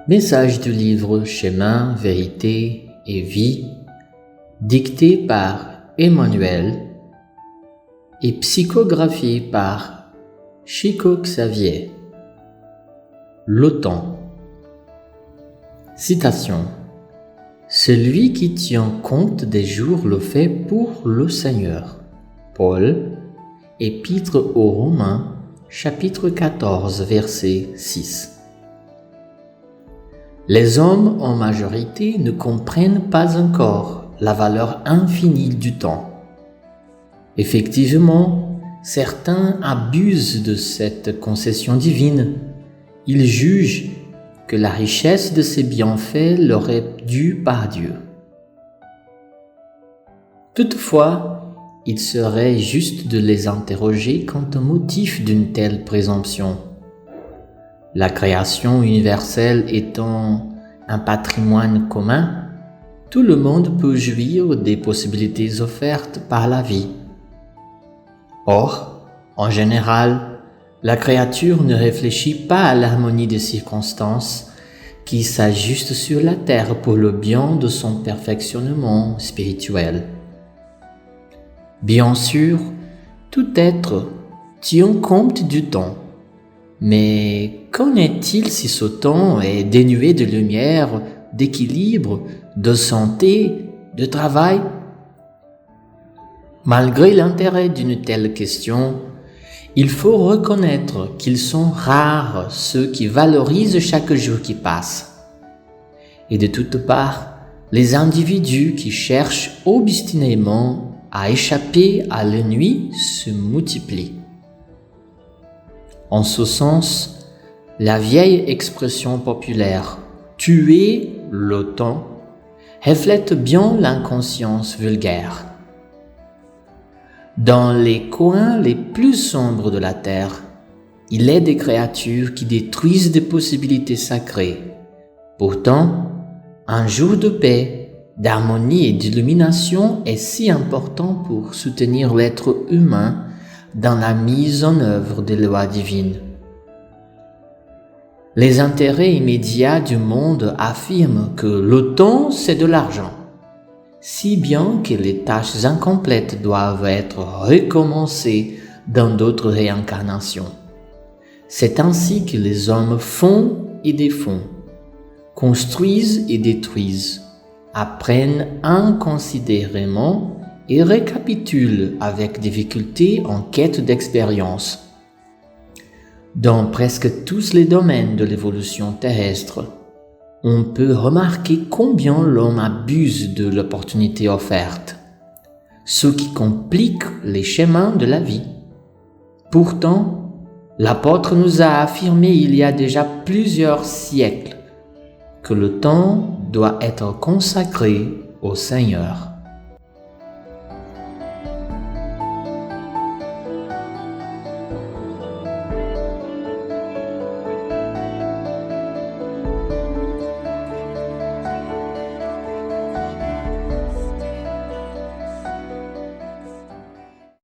Message du livre Chemin, Vérité et Vie, dicté par Emmanuel et psychographié par Chico Xavier. L'OTAN. Citation. Celui qui tient compte des jours le fait pour le Seigneur. Paul, Épître aux Romains, chapitre 14, verset 6. Les hommes en majorité ne comprennent pas encore la valeur infinie du temps. Effectivement, certains abusent de cette concession divine. Ils jugent que la richesse de ces bienfaits leur est due par Dieu. Toutefois, il serait juste de les interroger quant au motif d'une telle présomption. La création universelle étant un patrimoine commun, tout le monde peut jouir des possibilités offertes par la vie. Or, en général, la créature ne réfléchit pas à l'harmonie des circonstances qui s'ajustent sur la terre pour le bien de son perfectionnement spirituel. Bien sûr, tout être tient compte du temps. Mais qu'en est-il si ce temps est dénué de lumière, d'équilibre, de santé, de travail? Malgré l'intérêt d'une telle question, il faut reconnaître qu'ils sont rares ceux qui valorisent chaque jour qui passe. Et de toutes parts, les individus qui cherchent obstinément à échapper à l'ennui se multiplient. En ce sens, la vieille expression populaire « tuer le temps » reflète bien l'inconscience vulgaire. Dans les coins les plus sombres de la terre, il est des créatures qui détruisent des possibilités sacrées. Pourtant, un jour de paix, d'harmonie et d'illumination est si important pour soutenir l'être humain dans la mise en œuvre des lois divines. Les intérêts immédiats du monde affirment que le temps, c'est de l'argent, si bien que les tâches incomplètes doivent être recommencées dans d'autres réincarnations. C'est ainsi que les hommes font et défont, construisent et détruisent, apprennent inconsidérément et récapitule avec difficulté en quête d'expérience. Dans presque tous les domaines de l'évolution terrestre, on peut remarquer combien l'homme abuse de l'opportunité offerte, ce qui complique les chemins de la vie. Pourtant, l'apôtre nous a affirmé il y a déjà plusieurs siècles que le temps doit être consacré au Seigneur.